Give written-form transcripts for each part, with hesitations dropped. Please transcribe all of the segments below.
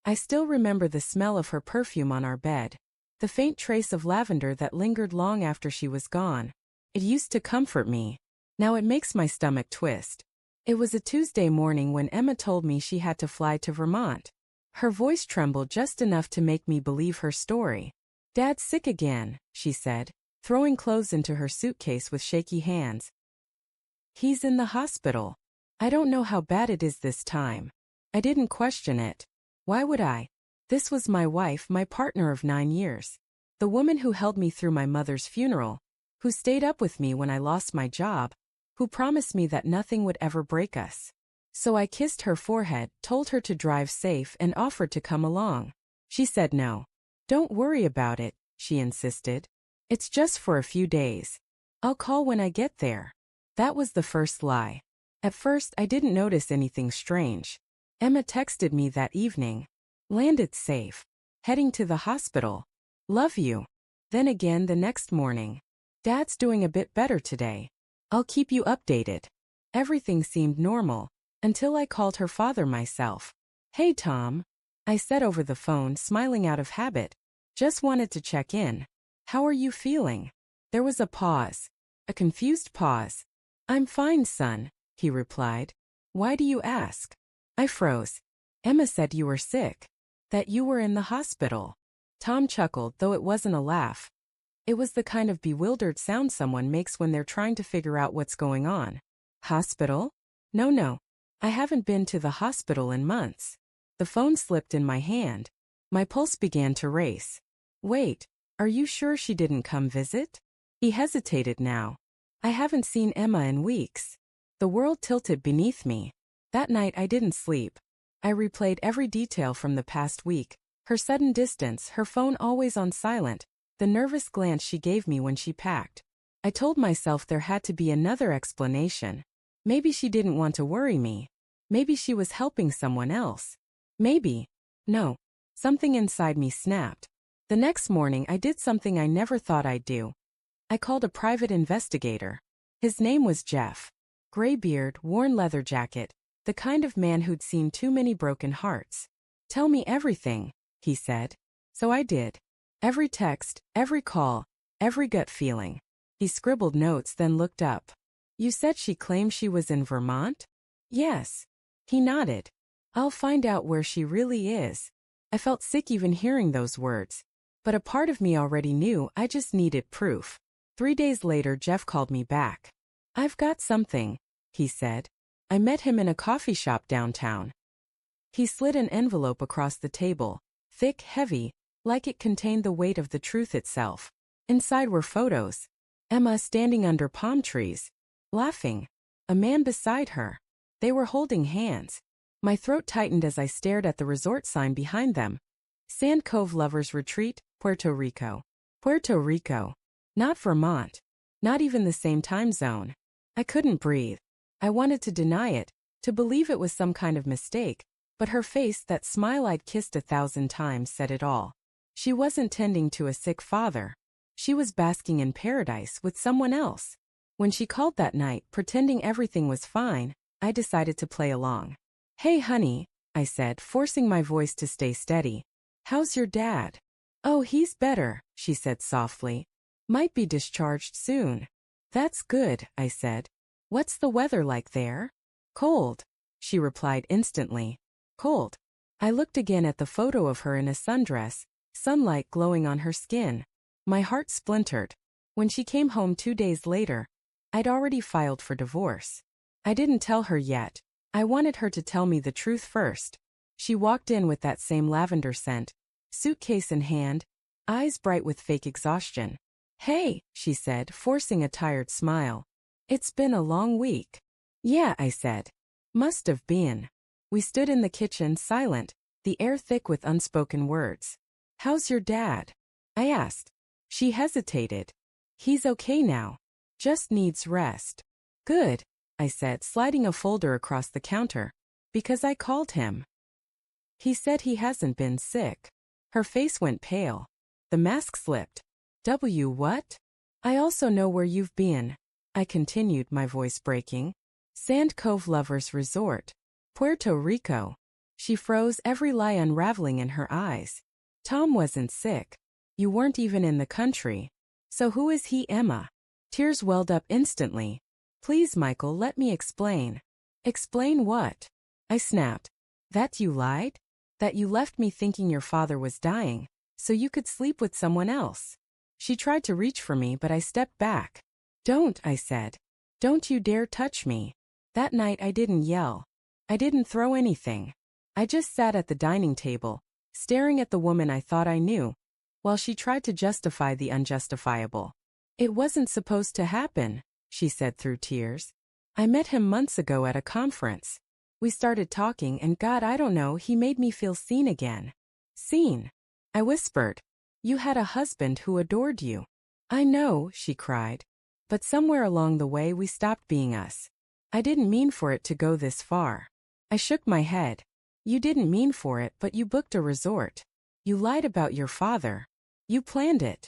I still remember the smell of her perfume on our bed, the faint trace of lavender that lingered long after she was gone. It used to comfort me. Now it makes my stomach twist. It was a Tuesday morning when Emma told me she had to fly to Vermont. Her voice trembled just enough to make me believe her story. "Dad's sick again," she said, throwing clothes into her suitcase with shaky hands. "He's in the hospital. I don't know how bad it is this time." I didn't question it. Why would I? This was my wife, my partner of 9 years. The woman who held me through my mother's funeral, who stayed up with me when I lost my job, who promised me that nothing would ever break us. So I kissed her forehead, told her to drive safe, and offered to come along. She said no. "Don't worry about it," she insisted. "It's just for a few days. I'll call when I get there." That was the first lie. At first, I didn't notice anything strange. Emma texted me that evening. "Landed safe. Heading to the hospital. Love you." Then again the next morning. "Dad's doing a bit better today. I'll keep you updated." Everything seemed normal, until I called her father myself. "Hey Tom," I said over the phone, smiling out of habit. "Just wanted to check in. How are you feeling?" There was a pause. A confused pause. "I'm fine, son," he replied. "Why do you ask?" I froze. "Emma said you were sick. That you were in the hospital." Tom chuckled, though it wasn't a laugh. It was the kind of bewildered sound someone makes when they're trying to figure out what's going on. "Hospital? No. I haven't been to the hospital in months." The phone slipped in my hand. My pulse began to race. "Wait, are you sure she didn't come visit?" He hesitated now. "I haven't seen Emma in weeks." The world tilted beneath me. That night I didn't sleep. I replayed every detail from the past week. Her sudden distance, her phone always on silent, the nervous glance she gave me when she packed. I told myself there had to be another explanation. Maybe she didn't want to worry me. Maybe she was helping someone else. Maybe. No. Something inside me snapped. The next morning I did something I never thought I'd do. I called a private investigator. His name was Jeff. Gray beard, worn leather jacket, the kind of man who'd seen too many broken hearts. "Tell me everything," he said. So I did. Every text, every call, every gut feeling. He scribbled notes, then looked up. "You said she claimed she was in Vermont?" "Yes." He nodded. "I'll find out where she really is." I felt sick even hearing those words. But a part of me already knew, I just needed proof. 3 days later, Jeff called me back. "I've got something," he said. I met him in a coffee shop downtown. He slid an envelope across the table, thick, heavy, like it contained the weight of the truth itself. Inside were photos. Emma standing under palm trees, laughing. A man beside her. They were holding hands. My throat tightened as I stared at the resort sign behind them. Sand Cove Lovers Retreat, Puerto Rico. Puerto Rico. Not Vermont. Not even the same time zone. I couldn't breathe. I wanted to deny it, to believe it was some kind of mistake, but her face, that smile I'd kissed 1,000 times, said it all. She wasn't tending to a sick father. She was basking in paradise with someone else. When she called that night, pretending everything was fine, I decided to play along. "Hey honey," I said, forcing my voice to stay steady. "How's your dad?" "Oh, he's better," she said softly. "Might be discharged soon." "That's good," I said. "What's the weather like there?" "Cold," she replied instantly. "Cold." I looked again at the photo of her in a sundress, sunlight glowing on her skin. My heart splintered. When she came home 2 days later, I'd already filed for divorce. I didn't tell her yet. I wanted her to tell me the truth first. She walked in with that same lavender scent, suitcase in hand, eyes bright with fake exhaustion. "Hey," she said, forcing a tired smile. "It's been a long week." "Yeah," I said. "Must have been." We stood in the kitchen, silent, the air thick with unspoken words. "How's your dad?" I asked. She hesitated. "He's okay now. Just needs rest." "Good," I said, sliding a folder across the counter. "Because I called him. He said he hasn't been sick." Her face went pale. The mask slipped. What? "I also know where you've been," I continued, my voice breaking. "Sand Cove Lovers Resort. Puerto Rico." She froze, every lie unraveling in her eyes. Tom wasn't sick. You weren't even in the country. So who is he, Emma? Tears welled up instantly. Please, Michael, let me explain. Explain what? I snapped. That you lied? That you left me thinking your father was dying, so you could sleep with someone else. She tried to reach for me, but I stepped back. Don't, I said. Don't you dare touch me. That night I didn't yell. I didn't throw anything. I just sat at the dining table, staring at the woman I thought I knew, while she tried to justify the unjustifiable. It wasn't supposed to happen, she said through tears. I met him months ago at a conference. We started talking and God, I don't know, he made me feel seen again. Seen? I whispered. You had a husband who adored you. I know, she cried. But somewhere along the way we stopped being us. I didn't mean for it to go this far. I shook my head. You didn't mean for it, but you booked a resort. You lied about your father. You planned it.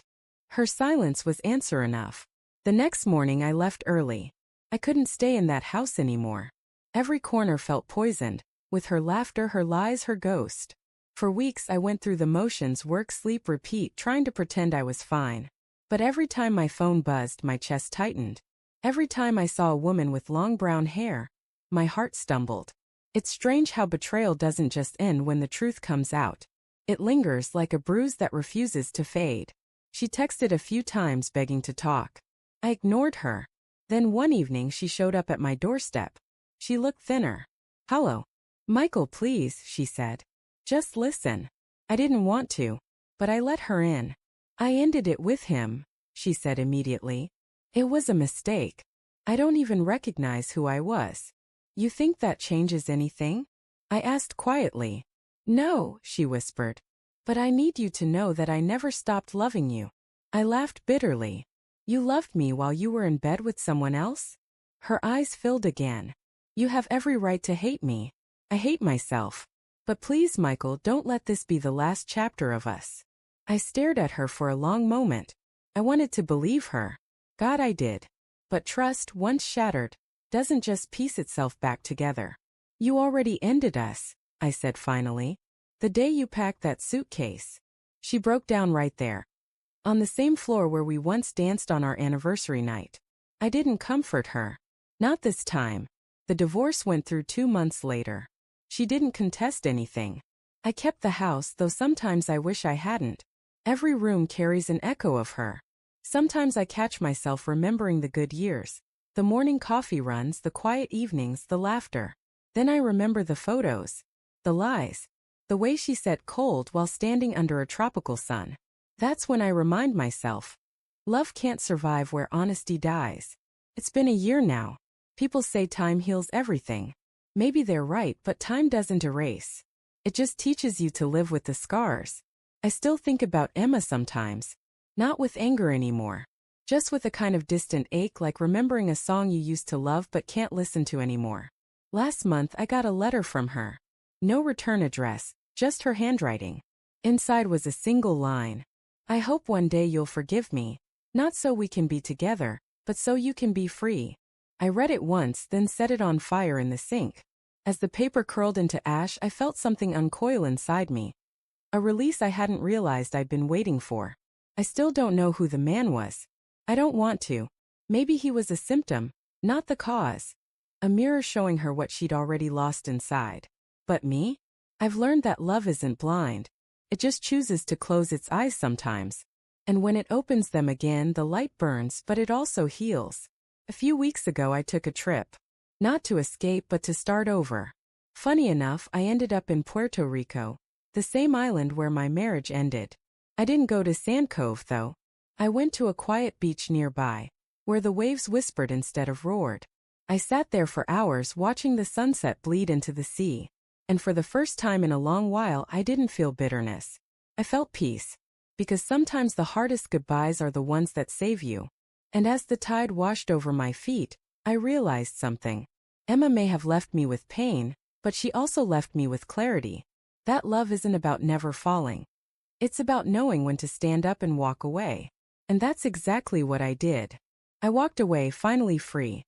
Her silence was answer enough. The next morning I left early. I couldn't stay in that house anymore. Every corner felt poisoned, with her laughter, her lies, her ghost. For weeks I went through the motions, work, sleep, repeat, trying to pretend I was fine. But every time my phone buzzed, my chest tightened. Every time I saw a woman with long brown hair, my heart stumbled. It's strange how betrayal doesn't just end when the truth comes out. It lingers like a bruise that refuses to fade. She texted a few times begging to talk. I ignored her. Then one evening she showed up at my doorstep. She looked thinner. Hello. Michael, please, she said. Just listen. I didn't want to, but I let her in. I ended it with him, she said immediately. It was a mistake. I don't even recognize who I was. You think that changes anything? I asked quietly. No, she whispered. But I need you to know that I never stopped loving you. I laughed bitterly. You loved me while you were in bed with someone else? Her eyes filled again. You have every right to hate me. I hate myself. But please, Michael, don't let this be the last chapter of us. I stared at her for a long moment. I wanted to believe her. God, I did. But trust, once shattered, doesn't just piece itself back together. You already ended us, I said finally. The day you packed that suitcase. She broke down right there. On the same floor where we once danced on our anniversary night. I didn't comfort her. Not this time. The divorce went through 2 months later. She didn't contest anything. I kept the house, though sometimes I wish I hadn't. Every room carries an echo of her. Sometimes I catch myself remembering the good years. The morning coffee runs, the quiet evenings, the laughter. Then I remember the photos. The lies. The way she sat cold while standing under a tropical sun. That's when I remind myself. Love can't survive where honesty dies. It's been a year now. People say time heals everything. Maybe they're right, but time doesn't erase. It just teaches you to live with the scars. I still think about Emma sometimes. Not with anger anymore. Just with a kind of distant ache, like remembering a song you used to love but can't listen to anymore. Last month I got a letter from her. No return address, just her handwriting. Inside was a single line. I hope one day you'll forgive me. Not so we can be together, but so you can be free. I read it once, then set it on fire in the sink. As the paper curled into ash, I felt something uncoil inside me. A release I hadn't realized I'd been waiting for. I still don't know who the man was. I don't want to. Maybe he was a symptom, not the cause. A mirror showing her what she'd already lost inside. But me? I've learned that love isn't blind. It just chooses to close its eyes sometimes. And when it opens them again, the light burns, but it also heals. A few weeks ago I took a trip. Not to escape, but to start over. Funny enough, I ended up in Puerto Rico, the same island where my marriage ended. I didn't go to Sand Cove, though. I went to a quiet beach nearby, where the waves whispered instead of roared. I sat there for hours watching the sunset bleed into the sea. And for the first time in a long while, I didn't feel bitterness. I felt peace. Because sometimes the hardest goodbyes are the ones that save you. And as the tide washed over my feet, I realized something. Emma may have left me with pain, but she also left me with clarity. That love isn't about never falling. It's about knowing when to stand up and walk away. And that's exactly what I did. I walked away, finally free.